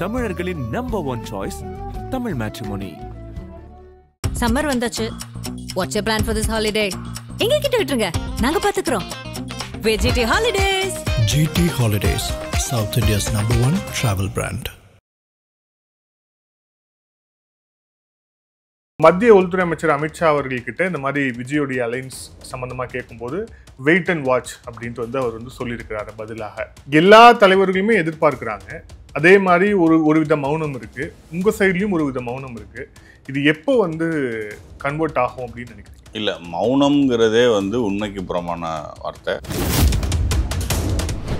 தமிழர்களின் number one choice Tamil matrimony. Summer வந்தாச்சு. What's your plan for this holiday? எங்க கிட்ட விட்டுருங்க, நாங்க பாத்துக்கிறோம். GT Holidays. GT Holidays, South India's #1 travel brand. மத்திய உள்துறை அமைச்சர் அமித்ஷா அவர்கள்கிட்ட இந்த மாதிரி விஜயோடைய அலைன்ஸ் சம்பந்தமா கேட்கும்போது வெயிட் அண்ட் வாட்ச் அப்படின்ட்டு அவர் சொல்லியிருக்கிறாரு. பதிலாக எல்லா தலைவர்களுமே எதிர்பார்க்கிறாங்க. அதே மாதிரி ஒரு வித மௌனம் இருக்கு, உங்க சைட்லயும் ஒரு வித மௌனம் இருக்கு. இது எப்போ கன்வெர்ட் ஆகும் அப்படின்னு நினைக்கிறீங்க? இல்ல, மௌனம்ங்கிறதே உண்மைக்கு புறமான வார்த்தை.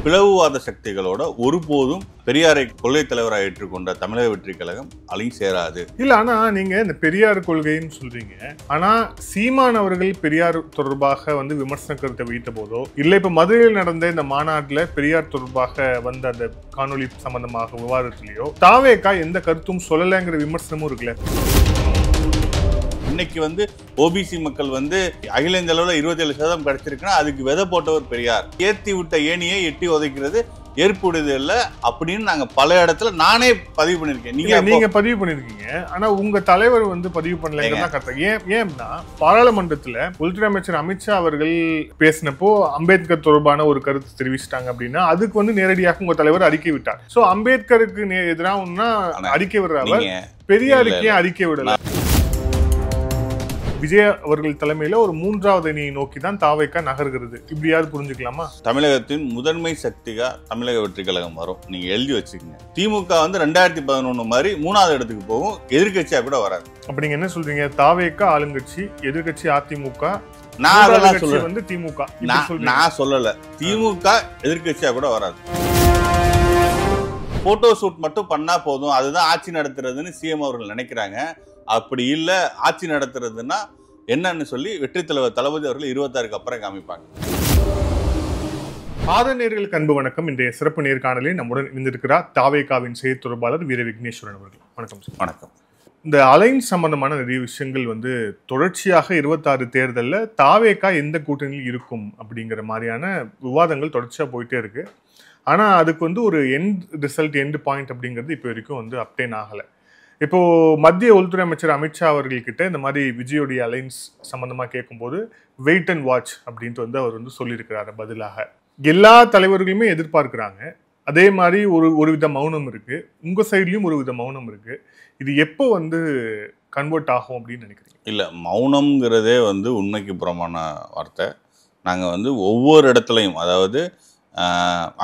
பிளவுவாத சக்திகளோட ஒருபோதும் பெரியாரை கொள்கை தலைவராக ஏற்றுக்கொண்ட தமிழக வெற்றி கழகம் அலை சேராது. இல்ல, ஆனா நீங்க இந்த பெரியார் கொள்கைன்னு சொல்றீங்க. ஆனா சீமான் அவர்கள் பெரியார் தொடர்பாக விமர்சன கருத்தை வைத்த போதோ, இல்ல இப்ப மதுரையில் நடந்த இந்த மாநாட்டுல பெரியார் தொடர்பாக வந்த அந்த காணொலி சம்பந்தமாக விவாதத்திலேயோ தாவேகா எந்த கருத்தும் சொல்லலைங்கிற விமர்சனமும் இருக்குல்ல. இன்னைக்கு ஓபிசி மக்கள் அகில இந்திய அளவில் 27% கிடைச்சிருக்குன்னா அதுக்கு விதை போட்டவர் பெரியார். ஏத்தி விட்ட ஏணியை எட்டி உதைக்கிறது ஏற்புடையது இல்லை அப்படின்னு நாங்க பல இடத்துல நானே பதிவு பண்ணிருக்கேன். நீங்க பதிவு பண்ணிருக்கீங்க, ஆனா உங்க தலைவர் பதிவு பண்ணல. ஏன்னா பாராளுமன்றத்துல உள்துறை அமைச்சர் அமித்ஷா அவர்கள் பேசினப்போ அம்பேத்கர் தொடர்பான ஒரு கருத்து தெரிவிச்சிட்டாங்க அப்படின்னா அதுக்கு நேரடியாக உங்க தலைவர் அறிக்கை விட்டார். சோ அம்பேத்கருக்கு எதிராக அறிக்கை விடுறவர் பெரியாருக்கு ஏன் அறிக்கை விடல? விஜய் அவர்கள் தலைமையில ஒரு 3வது அணியை நோக்கி தான் தாவேகா நகர்கிறது. இப்படியாவது புரிஞ்சுக்கலாமா? தமிழகத்தின் முதன்மை சக்திகா தமிழக வெற்றி கழகம் வரும். நீங்க எழுதி வச்சுக்கோங்க. திமுக 2011 மாதிரி 3வது இடத்துக்கு போகும், எதிர்கட்சியா கூட வராது. அப்ப நீங்க என்ன சொல்றீங்க? தாவேகா ஆளுங்கட்சி, எதிர்கட்சி அதிமுக, நான் அதெல்லாம் சொல்ல திமுக. நான் சொல்லல, திமுக எதிர்கட்சியா கூட வராது. போட்டோ ஷூட் மட்டும் பண்ணா போதும், அதுதான் ஆட்சி நடத்துறதுன்னு சிஎம் அவர்கள் நினைக்கிறாங்க. அப்படி இல்ல, ஆட்சி நடத்துறதுன்னா என்னன்னு சொல்லி வெற்றி தலைவர் தளபதி அவர்கள் 26க்கு அப்புறம் காமிப்பாங்க. நேயர்களுக்கு அன்பு வணக்கம். இன்றைய சிறப்பு நேர்காணலில் நம்முடன் இணைந்திருக்கிறார் தாவேகாவின் செய்தி தொடர்பாளர் வீர விக்னேஸ்வரன் அவர்கள். வணக்கம். வணக்கம். இந்த அலைன்ஸ் சம்பந்தமான நிறைய விஷயங்கள் தொடர்ச்சியாக 26 தேர்தலில் தாவேகா எந்த கூட்டணியில் இருக்கும் அப்படிங்கிற மாதிரியான விவாதங்கள் தொடர்ச்சியா போயிட்டே இருக்கு. ஆனா அதுக்கு ஒரு எண்ட் ரிசல்ட், எண்ட் பாயிண்ட் அப்படிங்கிறது இப்போ வரைக்கும் அப்டேன் ஆகலை. இப்போ மத்திய உள்துறை அமைச்சர் அமித்ஷா அவர்கள்கிட்ட இந்த மாதிரி விஜயோடைய அலைன்ஸ் சம்பந்தமா கேட்கும்போது வெயிட் அண்ட் வாட்ச் அப்படின்ட்டு அவர் சொல்லியிருக்கிறாரு. பதிலாக எல்லா தலைவர்களுமே எதிர்பார்க்கிறாங்க. அதே மாதிரி ஒரு வித மௌனம் இருக்கு, உங்க சைட்லயும் ஒரு வித மௌனம் இருக்கு. இது எப்போ கன்வெர்ட் ஆகும் அப்படின்னு நினைக்கிறீங்க? இல்ல, மௌனம்ங்கிறதே உண்மைக்கு புறமான வார்த்தை. நாங்க ஒவ்வொரு இடத்துலையும், அதாவது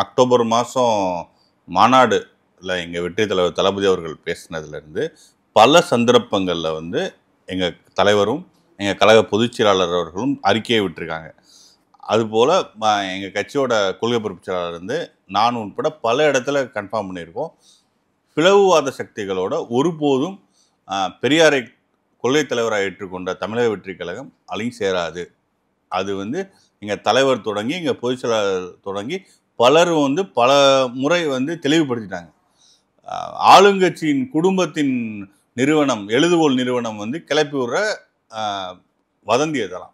அக்டோபர் மாதம் மாநாடு இல்லை எங்கள் வெற்றி தலைவர் தளபதி அவர்கள் பேசினதுலேருந்து பல சந்தர்ப்பங்களில் எங்கள் தலைவரும் எங்கள் கழக பொதுச் செயலாளர் அவர்களும் அறிக்கையை விட்டுருக்காங்க. அதுபோல் எங்கள் கட்சியோட கொள்கை பொறுப்பு செயலாளர் நான் உட்பட பல இடத்துல கன்ஃபார்ம் பண்ணியிருக்கோம். பிளவுவாத சக்திகளோட ஒருபோதும் பெரியாரை கொள்கை தலைவராக ஏற்றுக்கொண்ட தமிழக வெற்றி கழகம் அலை சேராது. அது எங்கள் தலைவர் தொடங்கி எங்கள் பொதுச் செயலாளர் தொடங்கி பலரும் பல முறை தெளிவுபடுத்திட்டாங்க. ஆளுங்கட்சியின் குடும்பத்தின் நிறுவனம், எழுதுகோள் நிறுவனம் கிளப்பி விடுற வதந்தி அதெல்லாம்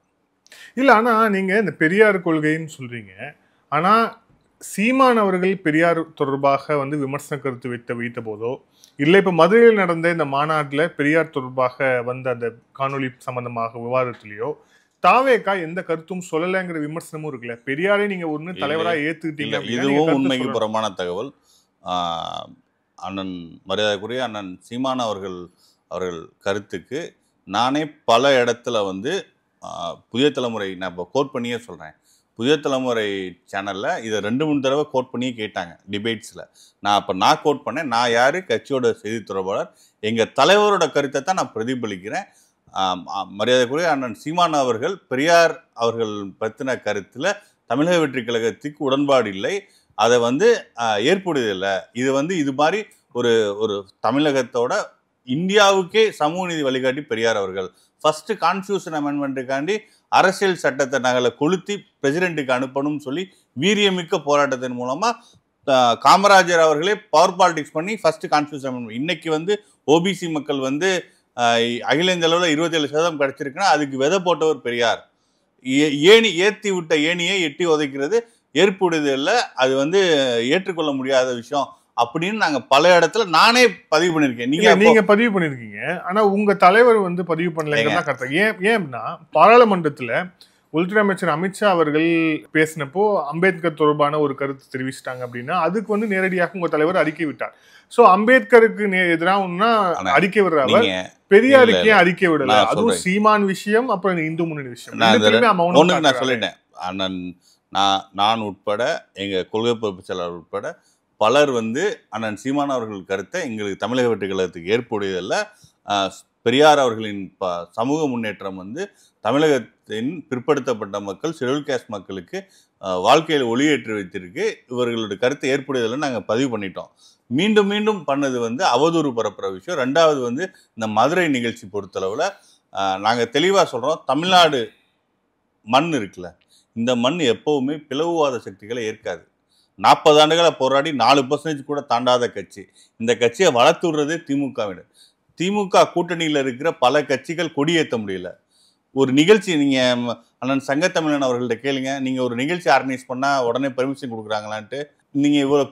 இல்லை. ஆனா நீங்க இந்த பெரியார் கொள்கைன்னு சொல்றீங்க. ஆனா சீமான் அவர்கள் பெரியார் தொடர்பாக விமர்சன கருத்து வைத்த போதோ, இல்லை இப்ப மதுரையில் நடந்த இந்த மாநாட்டுல பெரியார் தொடர்பாக வந்த அந்த காணொலி சம்பந்தமாக விவாதத்திலேயோ தாவேகா எந்த கருத்தும் சொல்லலைங்கிற விமர்சனமும் இருக்குல்ல. பெரியாரை நீங்க ஒண்ணு தலைவராக ஏத்துக்கிட்டீங்க. இதுவும் உண்மைக்கு புறமான தகவல். அண்ணன் மரியாதைக்குரிய அண்ணன் சீமான் அவர்கள் கருத்துக்கு நானே பல இடத்துல புதிய தலைமுறை, நான் இப்போ கோட் பண்ணியே சொல்கிறேன், புதிய தலைமுறை சேனலில் இதை 2-3 தடவை கோட் பண்ணியே கேட்டாங்க டிபேட்ஸில். நான் கோட் பண்ணேன். நான் யார்? கட்சியோட செய்தி தொடர்பாளர். எங்கள் தலைவரோட கருத்தை தான் நான் பிரதிபலிக்கிறேன். மரியாதைக்குரிய அண்ணன் சீமான் அவர்கள் பெரியார் அவர்கள் பற்றின கருத்தில் தமிழக வெற்றி கழகத்துக்கு உடன்பாடு இல்லை, அதை ஏற்புடையதில்லை. இது இது மாதிரி ஒரு தமிழகத்தோட இந்தியாவுக்கே சமூக நீதி வழிகாட்டி பெரியார் அவர்கள். ஃபர்ஸ்ட் கான்ஸ்டியூஷன் அமெண்ட்மெண்ட்டுக்காண்டி அரசியல் சட்டத்தை நகலை கொளுத்தி பிரசிடென்ட்டுக்கு அனுப்பணும்னு சொல்லி வீரியமிக்க போராட்டத்தின் மூலமா காமராஜர் அவர்களே பவர் பாலிடிக்ஸ் பண்ணி ஃபர்ஸ்ட் கான்ஸ்டியூஷன் அமெண்ட்மெண்ட். இன்னைக்கு ஓபிசி மக்கள் அகில இந்திய அளவில் 27% கிடைச்சிருக்குன்னா அதுக்கு விதை போட்டவர் பெரியார். ஏத்தி விட்ட ஏணியை எட்டி உதைக்கிறது ஏற்புடையது இல்லை, அது ஏற்றுக்கொள்ள முடியாத விஷயம் அப்படின்னு நாங்க பல இடத்துல நானே பதிவு பண்ணிருக்கேன். நீங்க பதிவு பண்ணிருக்கீங்க, ஆனா உங்க தலைவர் வந்து பதிவு பண்ணலங்கிறதா கரெக்டா? ஏன்னா பாராளுமன்றத்துல உள்துறை அமைச்சர் அமித்ஷா அவர்கள் பேசினப்போ அம்பேத்கர் தொடர்பான ஒரு கருத்து தெரிவிச்சிட்டாங்க அப்படின்னா அதுக்கு வந்து நேரடியாக உங்க தலைவர் அறிக்கை விட்டார். சோ அம்பேத்கருக்கு எதிராக அறிக்கை விடுற அவர் பெரியாருக்கு அறிக்கை விடல. அதுவும் சீமான் விஷயம், அப்புறம் இந்து முன்னணி விஷயம். நான் சொல்லிட்டேன், அண்ணன் நான் உட்பட எங்க கொள்கை பொறுப்பு செயலாளர் உட்பட பலர் வந்து அண்ணன் சீமான் அவர்கள் கருத்தை எங்களுக்கு தமிழக வெற்றி கழகத்துக்கு ஏற்புடையதல்ல. பெரியார் அவர்களின் சமூக முன்னேற்றம் வந்து தமிழகத்தின் பிற்படுத்தப்பட்ட மக்கள், ஷெட்யூல் கேஸ்ட் மக்களுக்கு வாழ்க்கையில் ஒளியேற்றி வைத்திருக்கு, இவர்களுடைய கருத்தை ஏற்புடையதில்லைன்னு நாங்கள் பதிவு பண்ணிட்டோம். மீண்டும் மீண்டும் பண்ணது வந்து அவதூறு பரப்புற விஷயம். ரெண்டாவது வந்து இந்த மதுரை நிகழ்ச்சி பொறுத்தளவில் நாங்கள் தெளிவாக சொல்கிறோம், தமிழ்நாடு மண் இருக்குல்ல, இந்த மண் எப்போவுமே பிளவுவாத சக்திகளை ஏற்காது. 40 ஆண்டுகளை போராடி 4% கூட தாண்டாத கட்சி. இந்த கட்சியை வளர்த்து விடுறதே திமுகவினர். திமுக கூட்டணியில் இருக்கிற பல கட்சிகள் கொடியேற்ற முடியல. ஒரு நிகழ்ச்சி நீங்கள் அண்ணன் சங்கத்தமிழன் அவர்கள்ட்ட கேளுங்க, நீங்கள் ஒரு நிகழ்ச்சி ஆர்கனைஸ் பண்ணால் உடனே பெர்மிஷன் கொடுக்குறாங்களான்ட்டு. நீங்கள் இவ்வளோ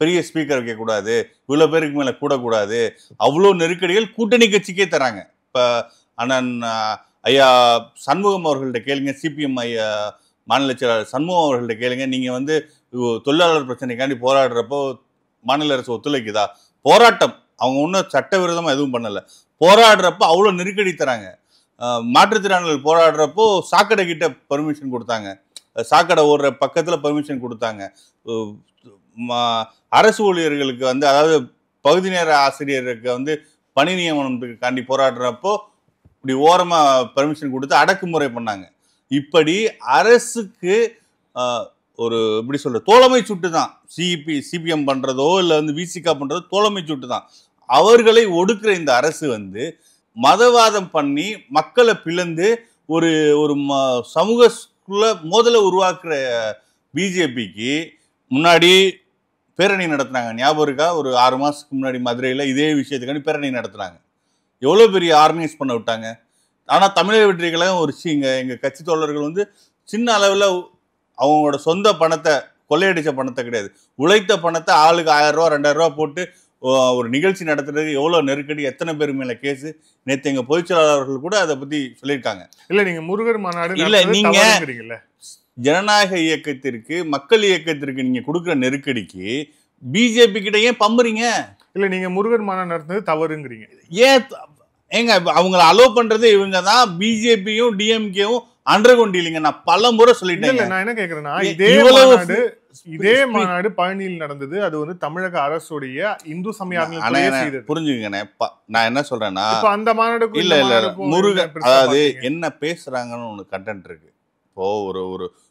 பெரிய ஸ்பீக்கர் வைக்கக்கூடாது, இவ்வளோ பேருக்கு மேலே கூடக்கூடாது, அவ்வளோ நெருக்கடிகள் கூட்டணி கட்சிக்கே தராங்க. இப்போ அண்ணன் ஐயா சண்முகம் அவர்கள்ட்ட கேளுங்க, சிபிஎம் ஐயா மாநில செயலாளர் சண்முகம் அவர்கள்ட்ட கேளுங்க, நீங்கள் வந்து தொழிலாளர் பிரச்சனைக்காண்டி போராடுறப்போ மாநில அரசு ஒத்துழைக்குதா? போராட்டம் அவங்க ஒன்றும் சட்டவிரோதமாக எதுவும் பண்ணலை. போராடுறப்போ அவ்வளோ நெருக்கடி தராங்க. மாற்றுத்திறனாளிகள் போராடுறப்போ சாக்கடை கிட்ட பெர்மிஷன் கொடுத்தாங்க, சாக்கடை ஓடுற பக்கத்தில் பெர்மிஷன் கொடுத்தாங்க. அரசு ஊழியர்களுக்கு வந்து, அதாவது பகுதி நேர ஆசிரியருக்கு வந்து பணி நியமனத்துக்காண்டி போராடுறப்போ இப்படி ஓரமாக பெர்மிஷன் கொடுத்து அடக்குமுறை பண்ணாங்க. இப்படி அரசுக்கு ஒரு இப்படி சொல்ற தோழமை சுட்டு தான் சிபிஎம் பண்ணுறதோ இல்லை வந்து விசிகா பண்ணுறதோ தோழமை சுட்டு தான். அவர்களை ஒடுக்குற இந்த அரசு வந்து மதவாதம் பண்ணி மக்களை பிளந்து ஒரு ஒரு சமூகக்குள்ள மோதலை உருவாக்குற பிஜேபிக்கு முன்னாடி பேரணி நடத்தினாங்க. ஞாபகம் இருக்கா? ஒரு 6 மாதத்துக்கு முன்னாடி மதுரையில் இதே விஷயத்துக்காண்டி பேரணி நடத்துனாங்க. எவ்வளோ பெரிய ஆர்கனைஸ் பண்ண விட்டாங்க. ஆனால் தமிழக வெற்றி கழகம் ஒரு எங்கள் கட்சி தோழர்கள் வந்து சின்ன அளவில் அவங்களோட சொந்த பணத்தை, கொள்ளையடித்த பணத்தை கிடையாது, உழைத்த பணத்தை ஆளுக்கு 1000 ரூபா 2000 ரூபா போட்டு ஒரு நிகழ்ச்சி நடத்துறதுக்கு எவ்வளோ நெருக்கடி, எத்தனை பேர் மேலே கேஸு. நேற்று எங்கள் பொதுச் செயலாளர்கள் கூட அதை பற்றி சொல்லியிருக்காங்க. இல்லை, நீங்கள் முருகர் மாநாடு இல்லை, நீங்கள் ஜனநாயக இயக்கத்திற்கு, மக்கள் இயக்கத்திற்கு நீங்கள் கொடுக்குற நெருக்கடிக்கு பிஜேபி கிட்ட ஏன் பம்புறீங்க? இல்லை, நீங்கள் முருகர் மாநாடு நடத்துறது தவறுங்கிறீங்க. ஏங்க அவங்களை அலோவ் பண்றது இவங்க தான். பிஜேபியும் டிஎம்கேவும் அண்டர்கொண்டு இல்லைங்க. நான் பல முறை சொல்லிட்டேன். நான் என்ன கேட்கறேன்னா, இதே மாநாடு பழனியில் நடந்தது. அது வந்து தமிழக அரசுடைய இந்து சமய புரிஞ்சுக்கங்க. நான் என்ன சொல்றேன்னா, அந்த மாநாடு இல்ல முருகன், அதாவது என்ன பேசுறாங்கன்னு ஒண்ணு கண்டென்ட் இருக்கு. இப்போ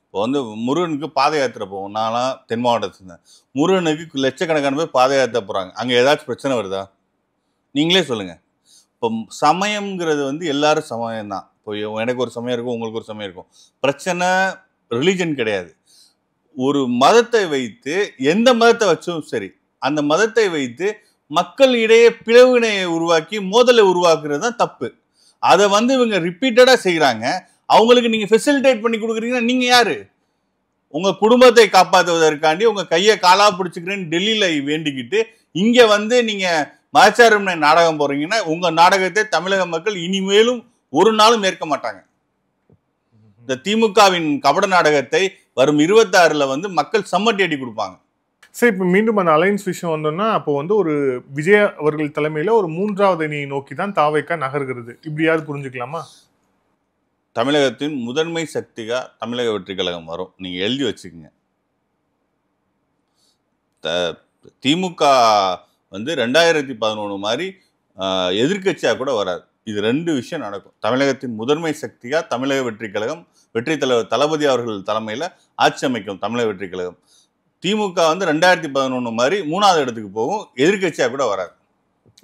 இப்போ வந்து முருகனுக்கு பாத யாத்திரை போவோம். நான்லாம் தென் மாவட்டத்துல முருகனுக்கு லட்சக்கணக்கான பேர் பாத யாத்திரை போறாங்க. அங்க ஏதாச்சும் பிரச்சனை வருதா? நீங்களே சொல்லுங்க. இப்போ சமயம்ங்கிறது வந்து எல்லாரும் சமயம் தான். இப்போ எனக்கு ஒரு சமயம் இருக்கும், உங்களுக்கு ஒரு சமயம் இருக்கும். பிரச்சனை ரிலீஜன் கிடையாது. ஒரு மதத்தை வைத்து, எந்த மதத்தை வச்சும் சரி, அந்த மதத்தை வைத்து மக்கள் இடையே பிளவினையை உருவாக்கி மோதலை உருவாக்குறது தான் தப்பு. அதை வந்து இவங்க ரிப்பீட்டடாக செய்கிறாங்க. அவங்களுக்கு நீங்கள் ஃபெசிலிட்டேட் பண்ணி கொடுக்குறீங்கன்னா நீங்கள் யாரு? உங்கள் குடும்பத்தை காப்பாற்றுவதற்காண்டி உங்கள் கையை காலா பிடிச்சிக்கிறேன்னு டெல்லியில் வேண்டிக்கிட்டு இங்கே வந்து நீங்கள் மதச்சார்பின்மை நாடகம் போறீங்கன்னா உங்கள் நாடகத்தை தமிழக மக்கள் இனிமேலும் ஒரு நாளும் ஏற்க மாட்டாங்க. இந்த திமுகவின் கபட நாடகத்தை வரும் 26ல் வந்து மக்கள் சம்மட்டி அடி கொடுப்பாங்க. சரி, இப்போ மீண்டும் அந்த அலைன்ஸ் விஷயம் வந்தோம்னா, அப்போ வந்து ஒரு விஜய் அவர்கள் தலைமையில ஒரு 3வது அணியை நோக்கி தான் தாவேகா நகர்கிறது. இப்படியாவது புரிஞ்சுக்கலாமா? தமிழகத்தின் முதன்மை சக்திகா தமிழக வெற்றி கழகம் வரும். நீங்க எழுதி வச்சுக்கோங்க. திமுக வந்து 2011 மாதிரி எதிர்கட்சியா கூட வராது. இது 2 விஷயம் நடக்கும். தமிழகத்தின் முதன்மை சக்தியா தமிழக வெற்றி கழகம், வெற்றி தலைவர் தளபதி அவர்கள் தலைமையில ஆட்சி அமைக்கும் தமிழக வெற்றி கழகம். திமுக வந்து 2011 மாதிரி 3வது இடத்துக்கு போகும், எதிர்கட்சியா கூட வராது.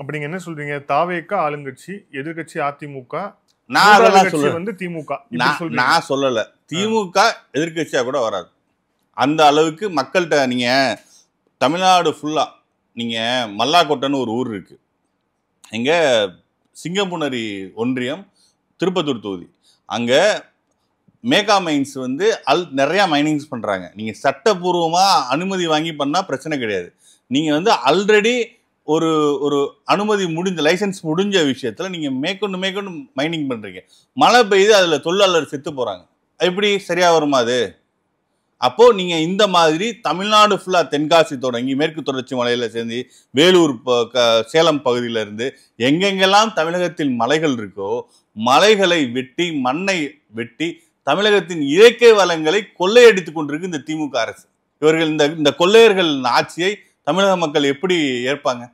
அப்ப நீங்க என்ன சொல்றீங்க? தாவேகா ஆளுங்கட்சி, எதிர்கட்சி அதிமுக, நான் அதெல்லாம் சொல்றேன் வந்து திமுக. நான் சொல்லல, திமுக எதிர்கட்சியா கூட வராது. அந்த அளவுக்கு மக்கள்கிட்ட நீங்க தமிழ்நாடு ஃபுல்லா நீங்க மல்லாக்கோட்டைன்னு ஒரு ஊர் இருக்கு, இங்க சிங்கம்புணரி ஒன்றியம், திருப்பத்தூர் தொகுதி. அங்க மேகா மைன்ஸ் வந்து நிறைய மைனிங்ஸ் பண்றாங்க. நீங்க சட்டப்பூர்வமா அனுமதி வாங்கி பண்ணா பிரச்சனை கிடையாது. நீங்கள் வந்து ஆல்ரெடி ஒரு ஒரு அனுமதி முடிஞ்ச லைசன்ஸ் முடிஞ்ச விஷயத்தில் நீங்கள் மேற்கொண்டு மைனிங் பண்ணுறீங்க. மழை பெய்யுது, அதில் தொழிலாளர் செத்து போகிறாங்க. எப்படி சரியாக வருமா அது? அப்போது நீங்கள் இந்த மாதிரி தமிழ்நாடு ஃபுல்லாக தென்காசி தொடங்கி மேற்கு தொடர்ச்சி மலையில் சேர்ந்து வேலூர் சேலம் பகுதியிலேருந்து எங்கெங்கெல்லாம் தமிழகத்தில் மலைகள் இருக்கோ மலைகளை வெட்டி மண்ணை வெட்டி தமிழகத்தின் இயற்கை வளங்களை கொள்ளையடித்து கொண்டிருக்கு இந்த திமுக அரசு. இவர்கள் இந்த கொள்ளையர்கள் ஆட்சியை தமிழக மக்கள் எப்படி ஏற்பாங்க?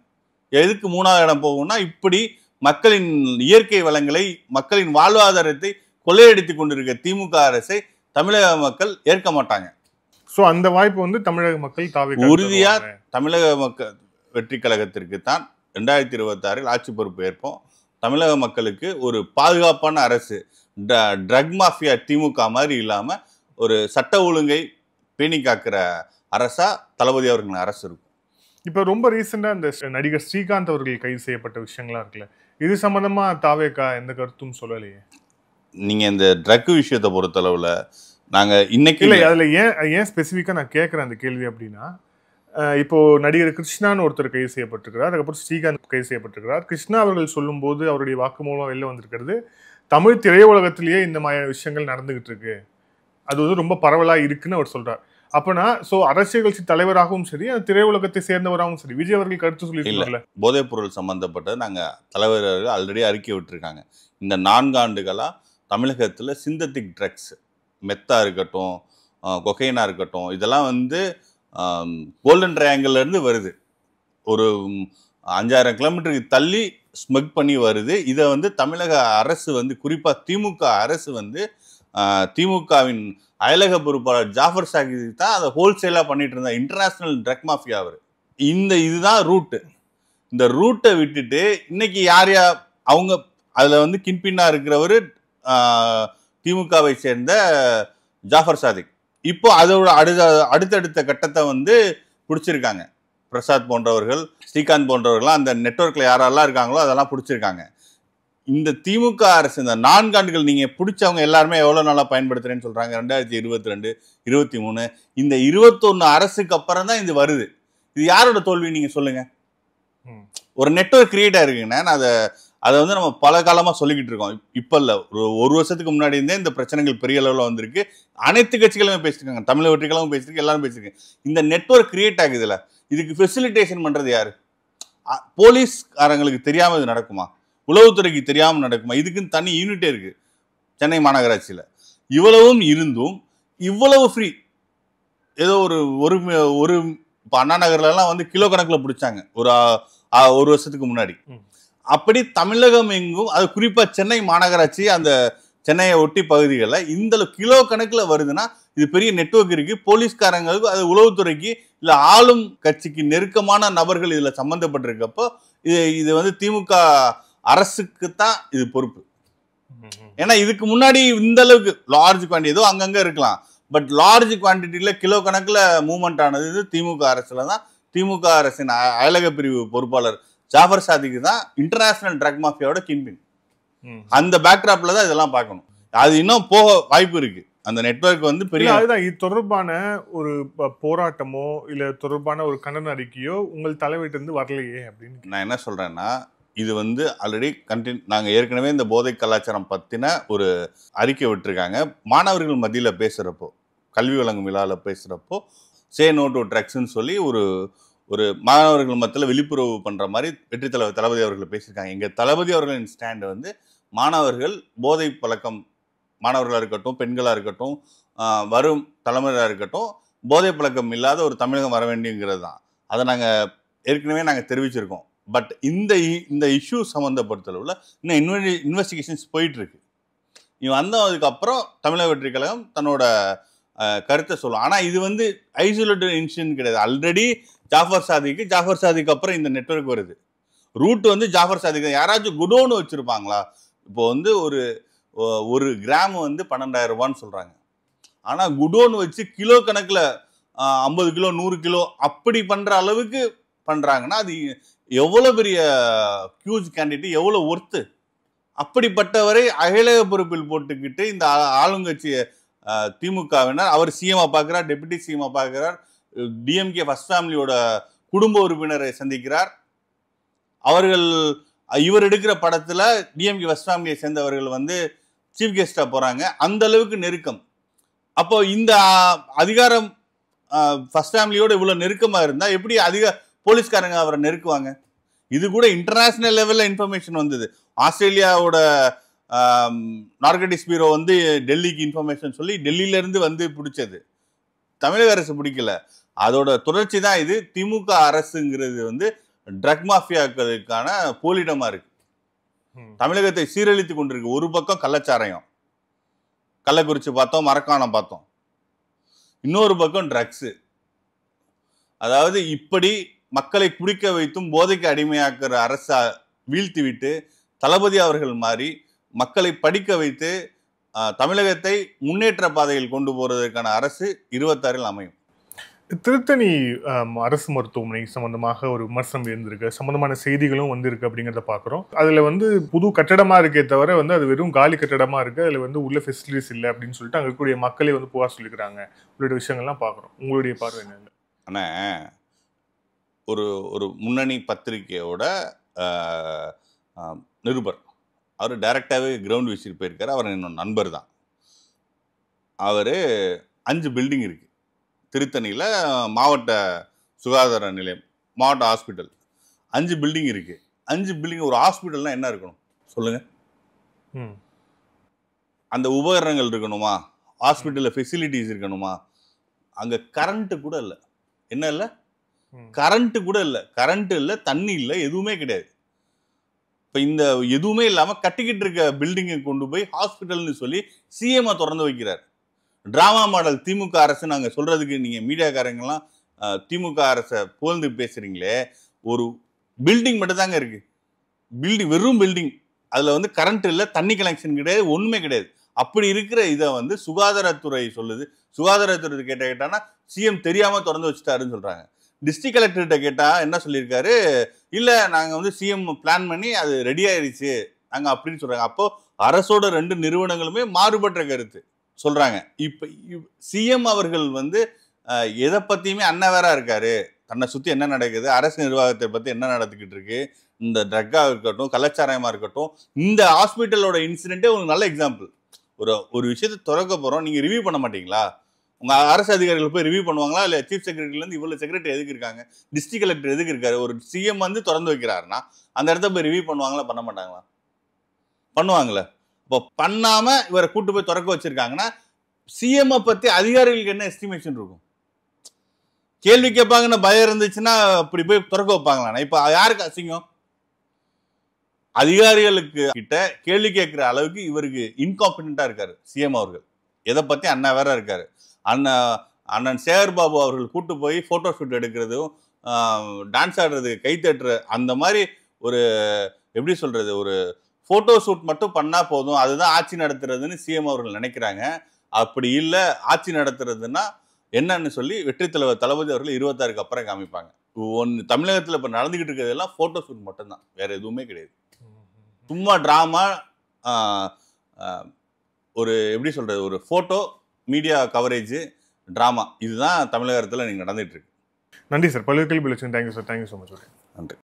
எதுக்கு 3வது இடம் போகும்னா இப்படி மக்களின் இயற்கை வளங்களை மக்களின் வாழ்வாதாரத்தை கொள்ளையடித்து கொண்டிருக்க திமுக அரசை தமிழக மக்கள் ஏற்க மாட்டாங்க. ஸோ அந்த வாய்ப்பு வந்து தமிழக மக்கள் உறுதியா தமிழக மக்கள் வெற்றி கழகத்திற்கு தான் 2026 ஆட்சி பொறுப்பு ஏற்போம். தமிழக மக்களுக்கு ஒரு பாதுகாப்பான அரசு, ட்ரக் மாஃபியா திமுக மாதிரி இல்லாம ஒரு சட்ட ஒழுங்கை பேணி காக்கிற அரசா தளபதி அவர்களின் அரசு இருக்கும். இப்போ ரொம்ப ரீசெண்டாக இந்த நடிகர் ஸ்ரீகாந்த் அவர்கள் கைது செய்யப்பட்ட விஷயங்களா இருக்குல்ல, இது சம்பந்தமா தாவேகா எந்த கருத்தும் சொல்லலையே. நீங்க இந்த ட்ரக் விஷயத்தை பொறுத்தளவுல நாங்க இன்னைக்கு இல்லை, அதில் ஏன் ஸ்பெசிஃபிக்காக நான் கேட்குறேன் அந்த கேள்வி அப்படின்னா, இப்போ நடிகர் கிருஷ்ணான்னு ஒருத்தர் கைது செய்யப்பட்டிருக்கிறார், அதுக்கப்புறம் ஸ்ரீகாந்த் கைது செய்யப்பட்டிருக்கிறார். கிருஷ்ணா அவர்கள் சொல்லும்போது அவருடைய வாக்குமூலம் வெளில வந்திருக்கிறது, தமிழ் திரையுலகத்திலேயே இந்த மாதிரி விஷயங்கள் நடந்துகிட்டு இருக்கு, அது வந்து ரொம்ப பரவலாக இருக்குன்னு அவர் சொல்றார். அப்பனா ஸோ அரசியல் கட்சி தலைவராகவும் சரி, அந்த திரையுலகத்தை சேர்ந்தவராகவும் சரி, விஜய் அவர்கள் கருத்து சொல்லியிருக்கல. போதைப் பொருள் சம்பந்தப்பட்ட நாங்கள் தலைவர்கள் ஆல்ரெடி அறிக்கை விட்டுருக்காங்க. இந்த 4 ஆண்டுகளாக தமிழகத்தில் சிந்தட்டிக் ட்ரக்ஸ், மெத்தா இருக்கட்டும், கொகைனா இருக்கட்டும், இதெல்லாம் வந்து கோல்டன் ட்ரையாங்கிள்லேருந்து வருது. ஒரு 5000 கிலோமீட்டருக்கு தள்ளி ஸ்மக் பண்ணி வருது. இதை வந்து தமிழக அரசு வந்து குறிப்பாக திமுக அரசு வந்து திமுகவின் அயலக பொறுப்பாளர் ஜாஃபர் சாகித் தான் அதை ஹோல்சேலாக பண்ணிட்டு இருந்தா இன்டர்நேஷ்னல் ட்ரக் மாஃபியா அவர். இதுதான் ரூட்டு. இந்த ரூட்டை விட்டுட்டு இன்னைக்கு யார் அவங்க அதில் வந்து கின்பின்னா இருக்கிறவர் திமுகவை சேர்ந்த ஜாஃபர் சாதிக். இப்போ அதோட அடுத்தடுத்த கட்டத்தை வந்து பிடிச்சிருக்காங்க. பிரசாத் போன்றவர்கள், ஸ்ரீகாந்த் போன்றவர்கள்லாம் அந்த நெட்வொர்க்கில் யாரெல்லாம் இருக்காங்களோ அதெல்லாம் பிடிச்சிருக்காங்க. இந்த திமுக அரசு இந்த 4 ஆண்டுகள் நீங்கள் பிடிச்சவங்க எல்லாருமே எவ்வளோ நாளாக பயன்படுத்துறேன்னு சொல்கிறாங்க. 2022, 23, இந்த 21 அரசுக்கு அப்புறம் தான் இது வருது. இது யாரோட தோல்வி நீங்கள் சொல்லுங்கள்? ஒரு நெட்வொர்க் கிரியேட் ஆகிருக்குங்கண்ணா. நான் அதை வந்து நம்ம பல காலமாக சொல்லிக்கிட்டு இருக்கோம். இப்போ இல்லை, ஒரு வருஷத்துக்கு முன்னாடி இருந்தே இந்த பிரச்சனைகள் பெரிய அளவில் வந்திருக்கு. அனைத்து கட்சிகளுமே பேசியிருக்காங்க, தமிழ் வெற்றி கழகமும் பேசியிருக்கு, எல்லாரும் பேசியிருக்காங்க. இந்த நெட்வொர்க் கிரியேட் ஆகுதுல்ல, இதுக்கு ஃபெசிலிட்டேஷன் பண்ணுறது யார்? போலீஸ்காரங்களுக்கு தெரியாமல் இது நடக்குமா? உளவுத்துறைக்கு தெரியாமல் நடக்குமா? இதுக்குன்னு தனி யூனிட்டே இருக்குது சென்னை மாநகராட்சியில். இவ்வளவும் இருந்தும் இவ்வளவு ஃப்ரீ. ஏதோ ஒரு இப்போ அண்ணா நகர்லாம் வந்து கிலோ கணக்கில் பிடிச்சாங்க ஒரு வருஷத்துக்கு முன்னாடி. அப்படி தமிழகம் எங்கும், அது குறிப்பாக சென்னை மாநகராட்சி அந்த சென்னையை ஒட்டி பகுதிகளில் இந்த கிலோ கணக்கில் வருதுன்னா இது பெரிய நெட்வொர்க் இருக்குது. போலீஸ்காரங்களுக்கு, அது உளவுத்துறைக்கு, இல்லை ஆளும் கட்சிக்கு நெருக்கமான நபர்கள் இதில் சம்மந்தப்பட்டிருக்கப்போ இது வந்து திமுக அரசுக்கு தான் இது பொறுப்பு. ஏன்னா இதுக்கு முன்னாடி இந்த அளவுக்கு லார்ஜ் குவான்டிட்டி ஏதோ அங்கங்கே இருக்கலாம், பட் லார்ஜ் குவான்டிட்டியில் கிலோ கணக்கில் மூவ்மெண்ட் ஆனது இது திமுக அரசுல தான். திமுக அரசின் அயலக பிரிவு பொறுப்பாளர் ஜாஃபர் சாதிக்கு தான் இன்டர்நேஷனல் ட்ரக் மாஃபியாவோட கிங்பின். அந்த பேக்ராப்ல தான் இதெல்லாம் பார்க்கணும். அது இன்னும் போக வாய்ப்பு இருக்கு. அந்த நெட்வொர்க் வந்து பெரிய அதுதான். இது தொடர்பான ஒரு போராட்டமோ இல்லை தொடர்பான ஒரு கண்டன அறிக்கையோ உங்கள் தலைவர்கிட்ட வரலையே அப்படின்னு நான் என்ன சொல்றேன்னா, இது வந்து ஆல்ரெடி நாங்கள் ஏற்கனவே இந்த போதை கலாச்சாரம் பற்றின ஒரு அறிக்கை விட்டுருக்காங்க. மாணவர்கள் மத்தியில் பேசுகிறப்போ, கல்வி வழங்கும் விழாவில் பேசுகிறப்போ சே நோ டு ட்ரக்ஸ்ன்னு சொல்லி ஒரு மாணவர்கள் மத்தியில் விழிப்புணர்வு பண்ணுற மாதிரி வெற்றி தலைவர் தளபதி அவர்கள் பேசியிருக்காங்க. எங்கள் தளபதி அவர்களின் ஸ்டாண்டு வந்து மாணவர்கள் போதை பழக்கம், மாணவர்களாக இருக்கட்டும், பெண்களாக இருக்கட்டும், வரும் தலைமுறையாக இருக்கட்டும், போதை பழக்கம் இல்லாத ஒரு தமிழகம் வர வேண்டியங்கிறது தான். அதை நாங்கள் ஏற்கனவே தெரிவிச்சிருக்கோம். பட் இந்த இஷ்யூ சம்மந்தப்படுத்தளவில் இன்னும் இன்வெஸ்டிகேஷன்ஸ் போயிட்டுருக்கு. இவன் வந்ததுக்கப்புறம் தமிழக வெற்றி கழகம் தன்னோட கருத்தை சொல்லும். ஆனால் இது வந்து ஐசோலேட்டட் இன்சிடென்ட் கிடையாது. ஆல்ரெடி ஜாஃபர் சாதிக்கு அப்புறம் இந்த நெட்வொர்க் வருது. ரூட் வந்து ஜாஃபர் சாதிக். யாராச்சும் குடோன்னு வச்சுருப்பாங்களா? இப்போ வந்து ஒரு கிராம் வந்து 12,000 ரூபான்னு சொல்கிறாங்க. ஆனால் குடோன் வச்சு கிலோ கணக்கில் 50 கிலோ 100 கிலோ அப்படி பண்ணுற அளவுக்கு பண்ணுறாங்கன்னா அது எவ்வளோ பெரிய ஹியூஜ் கேண்டிடேட், எவ்வளோ ஒர்த்து. அப்படிப்பட்டவரை அயலக பொறுப்பில் போட்டுக்கிட்டு இந்த ஆளுங்கட்சி திமுகவினர் அவர் சிஎம்மா பார்க்குறார், டெபுட்டி சிஎம்மா பார்க்குறார், டிஎம்கே ஃபர்ஸ்ட் ஃபேமிலியோட குடும்ப உறுப்பினரை சந்திக்கிறார். அவர்கள் இவர் எடுக்கிற படத்துல டிஎம்கே வெஸ்ட் ஃபேமிலியை சேர்ந்தவர்கள் வந்து சீஃப் கெஸ்டா போறாங்க. அந்த அளவுக்கு நெருக்கம். அப்போ இந்த அதிகாரம் ஃபர்ஸ்ட் ஃபேமிலியோட இவ்வளவு நெருக்கமா இருந்தா எப்படி போலீஸ்காரங்க அவரை நெருக்குவாங்க? இது கூட இன்டர்நேஷனல் லெவல்ல இன்ஃபர்மேஷன் வந்தது. ஆஸ்திரேலியாவோட நார்கட்டிக்ஸ் பியூரோ வந்து டெல்லிக்கு இன்ஃபர்மேஷன் சொல்லி டெல்லியில இருந்து வந்து பிடிச்சது. தமிழக அரசு பிடிக்கல. அதோட தொடர்ச்சி தான் இது. திமுக அரசுங்கிறது வந்து ட்ரக் மாஃபியாக்களுக்கான போலிடமா இருக்கு. தமிழகத்தை சீரழித்து கொண்டிருக்கு. ஒரு பக்கம் கள்ளச்சாராயம், கள்ளக்குறிச்சி பார்த்தோம், மரக்காணம் பார்த்தோம். இன்னொரு பக்கம் ட்ரக்ஸு. அதாவது இப்படி மக்களை குடிக்க வைத்தும் போதைக்கு அடிமையாக்குற அரசை வீழ்த்தி விட்டு தளபதி அவர்கள் மாறி மக்களை படிக்க வைத்து தமிழகத்தை முன்னேற்ற பாதையில் கொண்டு போறதுக்கான அரசு 26 அமையும். திருத்தணி அரசு மருத்துவமனை சம்பந்தமாக ஒரு விமர்சனம் இருந்திருக்கு, சம்பந்தமான செய்திகளும் வந்திருக்கு அப்படிங்கிறத பார்க்குறோம். அதில் வந்து புது கட்டடமா இருக்கே தவிர வந்து அது வெறும் காலி கட்டடமா இருக்கு, அதில் வந்து உள்ள ஃபெசிலிட்டிஸ் இல்லை அப்படின்னு சொல்லிட்டு அங்கே இருக்கக்கூடிய மக்களே வந்து புகார் சொல்லிக்கிறாங்க. உங்களுடைய விஷயங்கள்லாம் பார்க்குறோம். உங்களுடைய பார்வை என்ன? ஆனால் ஒரு ஒரு முன்னணி பத்திரிகையோட நிருபர் அவர் டைரக்டாகவே கிரவுண்ட் விசிட் போயிருக்காரு. அவர் என்னோட நண்பர் தான். அவர் 5 பில்டிங் இருக்கு திருத்தணியில், மாவட்ட சுகாதார நிலையம், மாவட்ட ஹாஸ்பிட்டல் 5 பில்டிங் இருக்கு. 5 பில்டிங் ஒரு ஹாஸ்பிட்டல்னா என்ன இருக்கணும் சொல்லுங்க? அந்த உபகரணங்கள் இருக்கணுமா? ஹாஸ்பிட்டலில் ஃபெசிலிட்டிஸ் இருக்கணுமா? அங்கே கரண்ட்டு கூட இல்லை. என்ன இல்லை? கரண்ட்டு கூட இல்லை. கரண்ட் இல்லை, தண்ணி இல்லை, எதுவுமே கிடையாது. இப்போ இந்த எதுவுமே இல்லாமல் கட்டிக்கிட்டு இருக்க பில்டிங்கை கொண்டு போய் ஹாஸ்பிட்டல்னு சொல்லி சிஎம்ஐ திறந்து வைக்கிறார். டிராமா மாடல் திமுக அரசு நாங்கள் சொல்றதுக்கு நீங்கள் மீடியாக்காரங்கெல்லாம் திமுக அரசை புகழ்ந்து பேசுறீங்களே. ஒரு பில்டிங் மட்டும் தாங்க இருக்கு. பில்டிங் வெறும் பில்டிங். அதில் வந்து கரண்ட் இல்லை, தண்ணி கனெக்ஷன் கிடையாது, ஒன்றுமே கிடையாது. அப்படி இருக்கிற இதை வந்து சுகாதாரத்துறை சொல்லுது. சுகாதாரத்துறை கேட்டானா சிஎம் தெரியாமல் திறந்து வச்சுட்டாருன்னு சொல்கிறாங்க. டிஸ்ட்ரிக்ட் கலெக்டர்கிட்ட கேட்டால் என்ன சொல்லியிருக்காரு? இல்லை நாங்கள் வந்து சிஎம் பிளான் பண்ணி அது ரெடி ஆயிடுச்சு நாங்கள் அப்படின்னு சொல்கிறாங்க. அப்போது அரசோட 2 நிறுவனங்களுமே மாறுபட்ட கருத்து சொல்கிறாங்க. இப்போ சிஎம் அவர்கள் வந்து எதை பற்றியுமே அன்னவேராக இருக்காரு. தன்னை சுற்றி என்ன நடக்குது, அரசு நிர்வாகத்தை பற்றி என்ன நடந்துக்கிட்டு இருக்கு, இந்த ட்ரக்காக இருக்கட்டும், கலாச்சாரமாக இருக்கட்டும், இந்த ஹாஸ்பிட்டலோட இன்சிடென்ட்டே ஒரு நல்ல எக்ஸாம்பிள். ஒரு விஷயத்தை திறக்க போகிறோம், நீங்கள் ரிவ்யூ பண்ண மாட்டீங்களா? உங்கள் அரசு அதிகாரிகள் போய் ரிவ்யூ பண்ணுவாங்களா? இல்லை சீஃப் செக்ரட்டரிலேருந்து இவ்வளோ செக்ரட்டரி எதுக்கு இருக்காங்க, டிஸ்ட்ரிக்ட் கலெக்டர் எதுக்கு இருக்காரு? ஒரு சிஎம் வந்து திறந்து வைக்கிறாருன்னா அந்த இடத்த போய் ரிவ்யூ பண்ணுவாங்களா, பண்ண மாட்டாங்களா? பண்ணுவாங்களே. இப்போ பண்ணாமல் இவரை கூட்டு போய் திறக்க வச்சிருக்காங்கன்னா சிஎம்ஐ பற்றி அதிகாரிகளுக்கு என்ன எஸ்டிமேஷன் இருக்கும்? கேள்வி கேட்பாங்கன்னு பயம் இருந்துச்சுன்னா அப்படி போய் திறக்க வைப்பாங்களா? இப்போ யாருக்கு அசிங்கம்? அதிகாரிகளுக்கு கிட்ட கேள்வி கேட்குற அளவுக்கு இவருக்கு இன்காம்பிடண்டா இருக்காரு சிஎம் அவர்கள். எதை பற்றி அண்ணா வேற இருக்காரு. அண்ணன் சேகர் பாபு அவர்கள் கூட்டு போய் ஃபோட்டோ ஷூட் எடுக்கிறதும் டான்ஸ் ஆடுறது, கை தட்டுற அந்த மாதிரி ஒரு எப்படி சொல்றது, ஒரு ஃபோட்டோ ஷூட் மட்டும் பண்ணால் போதும், அதுதான் ஆட்சி நடத்துறதுன்னு சிஎம் அவர்கள் நினைக்கிறாங்க. அப்படி இல்லை, ஆட்சி நடத்துறதுன்னா என்னன்னு சொல்லி வெற்றி தலைவர் தளபதி அவர்கள் 26க்கு அப்புறம் காமிப்பாங்க. தமிழகத்தில் இப்போ நடந்துகிட்டு இருக்கிறதெல்லாம் ஃபோட்டோ ஷூட் மட்டும்தான், வேற எதுவுமே கிடையாது. சும்மா ட்ராமா, ஒரு எப்படி சொல்றது, ஒரு ஃபோட்டோ மீடியா கவரேஜ் ட்ராமா, இதுதான் தமிழகத்தில் நீங்கள் நடந்துட்டு இருக்கு. நன்றி சார். பல்வேறு கேள்வி. Thank you sir. Thank you so much. நன்றி.